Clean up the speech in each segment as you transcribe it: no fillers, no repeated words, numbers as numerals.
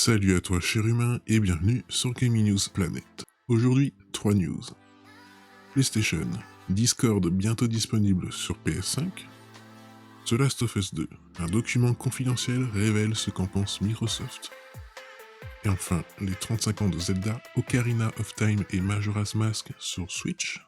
Salut à toi cher humain et bienvenue sur Gaming News Planet. Aujourd'hui, 3 news. PlayStation, Discord bientôt disponible sur PS5. The Last of Us 2, un document confidentiel révèle ce qu'en pense Microsoft. Et enfin, les 35 ans de Zelda, Ocarina of Time et Majora's Mask sur Switch.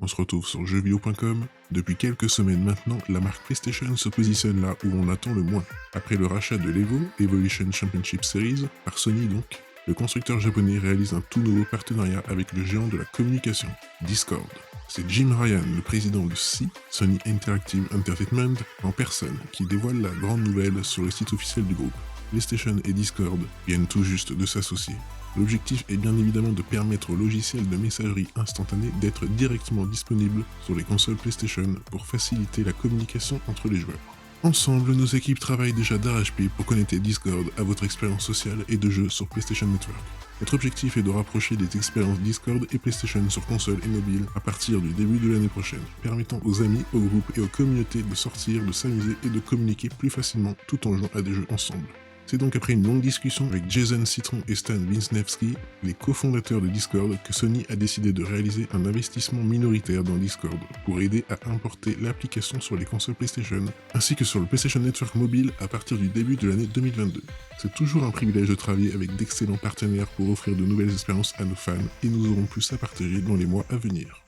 On se retrouve sur jeuxvideo.com. Depuis quelques semaines maintenant, la marque PlayStation se positionne là où on attend le moins. Après le rachat de l'Evo, Evolution Championship Series, par Sony donc, le constructeur japonais réalise un tout nouveau partenariat avec le géant de la communication, Discord. C'est Jim Ryan, le président de Sony Interactive Entertainment, en personne, qui dévoile la grande nouvelle sur le site officiel du groupe. PlayStation et Discord viennent tout juste de s'associer. L'objectif est bien évidemment de permettre au logiciel de messagerie instantanée d'être directement disponible sur les consoles PlayStation pour faciliter la communication entre les joueurs. Ensemble, nos équipes travaillent déjà d'arrache-pied pour connecter Discord à votre expérience sociale et de jeu sur PlayStation Network. Notre objectif est de rapprocher les expériences Discord et PlayStation sur console et mobile à partir du début de l'année prochaine, permettant aux amis, aux groupes et aux communautés de sortir, de s'amuser et de communiquer plus facilement tout en jouant à des jeux ensemble. C'est donc après une longue discussion avec Jason Citron et Stan Wisniewski, les cofondateurs de Discord, que Sony a décidé de réaliser un investissement minoritaire dans Discord pour aider à importer l'application sur les consoles PlayStation, ainsi que sur le PlayStation Network mobile à partir du début de l'année 2022. C'est toujours un privilège de travailler avec d'excellents partenaires pour offrir de nouvelles expériences à nos fans, et nous aurons plus à partager dans les mois à venir.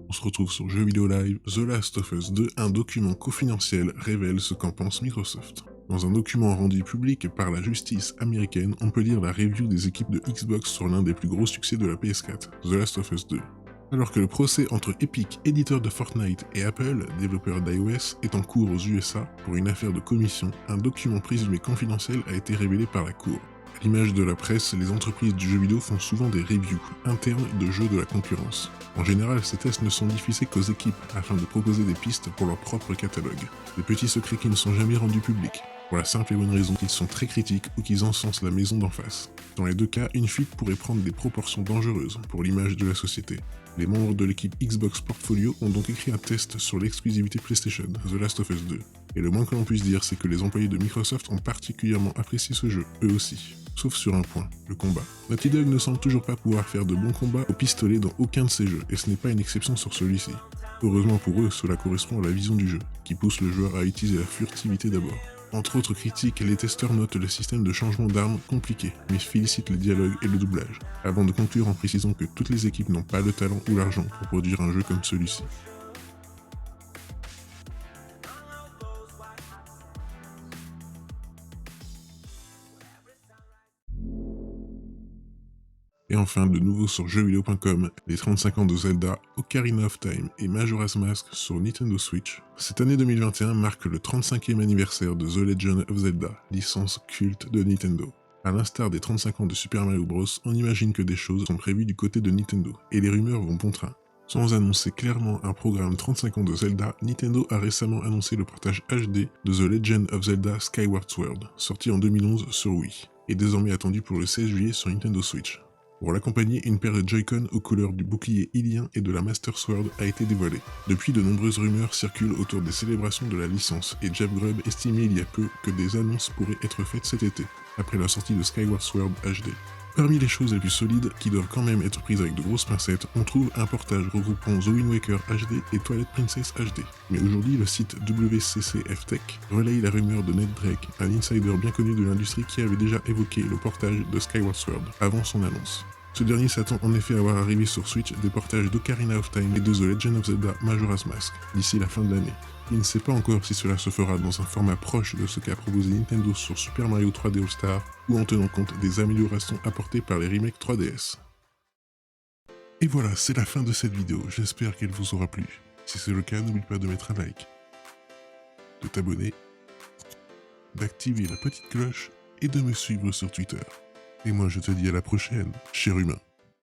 On se retrouve sur Jeux Vidéo Live, The Last of Us 2, un document confidentiel révèle ce qu'en pense Microsoft. Dans un document rendu public par la justice américaine, on peut lire la review des équipes de Xbox sur l'un des plus gros succès de la PS4, The Last of Us 2. Alors que le procès entre Epic, éditeur de Fortnite, et Apple, développeur d'iOS, est en cours aux USA pour une affaire de commission, un document présumé confidentiel a été révélé par la cour. À l'image de la presse, les entreprises du jeu vidéo font souvent des reviews internes de jeux de la concurrence. En général, ces tests ne sont diffusés qu'aux équipes afin de proposer des pistes pour leur propre catalogue. Des petits secrets qui ne sont jamais rendus publics, pour la simple et bonne raison qu'ils sont très critiques ou qu'ils encensent la maison d'en face. Dans les deux cas, une fuite pourrait prendre des proportions dangereuses pour l'image de la société. Les membres de l'équipe Xbox Portfolio ont donc écrit un test sur l'exclusivité PlayStation, The Last of Us 2. Et le moins que l'on puisse dire, c'est que les employés de Microsoft ont particulièrement apprécié ce jeu, eux aussi. Sauf sur un point, le combat. Naughty Dog ne semble toujours pas pouvoir faire de bons combats au pistolet dans aucun de ses jeux, et ce n'est pas une exception sur celui-ci. Heureusement pour eux, cela correspond à la vision du jeu, qui pousse le joueur à utiliser la furtivité d'abord. Entre autres critiques, les testeurs notent le système de changement d'armes compliqué, mais félicitent les dialogues et le doublage, avant de conclure en précisant que toutes les équipes n'ont pas le talent ou l'argent pour produire un jeu comme celui-ci. Et enfin, de nouveau sur jeuxvideo.com, les 35 ans de Zelda, Ocarina of Time et Majora's Mask sur Nintendo Switch. Cette année 2021 marque le 35e anniversaire de The Legend of Zelda, licence culte de Nintendo. À l'instar des 35 ans de Super Mario Bros, on imagine que des choses sont prévues du côté de Nintendo, et les rumeurs vont bon train. Sans annoncer clairement un programme 35 ans de Zelda, Nintendo a récemment annoncé le portage HD de The Legend of Zelda Skyward Sword, sorti en 2011 sur Wii, et désormais attendu pour le 16 juillet sur Nintendo Switch. Pour l'accompagner, une paire de Joy-Con aux couleurs du bouclier ilien et de la Master Sword a été dévoilée. Depuis, de nombreuses rumeurs circulent autour des célébrations de la licence, et Jeff Grubb estimait il y a peu que des annonces pourraient être faites cet été, après la sortie de Skyward Sword HD. Parmi les choses les plus solides, qui doivent quand même être prises avec de grosses pincettes, on trouve un portage regroupant The Wind Waker HD et Twilight Princess HD. Mais aujourd'hui, le site WCCF Tech relaye la rumeur de Ned Drake, un insider bien connu de l'industrie qui avait déjà évoqué le portage de Skyward Sword avant son annonce. Ce dernier s'attend en effet à voir arriver sur Switch des portages d'Ocarina of Time et de The Legend of Zelda Majora's Mask d'ici la fin de l'année. Il ne sait pas encore si cela se fera dans un format proche de ce qu'a proposé Nintendo sur Super Mario 3D All-Star ou en tenant compte des améliorations apportées par les remakes 3DS. Et voilà, c'est la fin de cette vidéo, j'espère qu'elle vous aura plu. Si c'est le cas, n'oublie pas de mettre un like, de t'abonner, d'activer la petite cloche et de me suivre sur Twitter. Et moi je te dis à la prochaine, cher humain.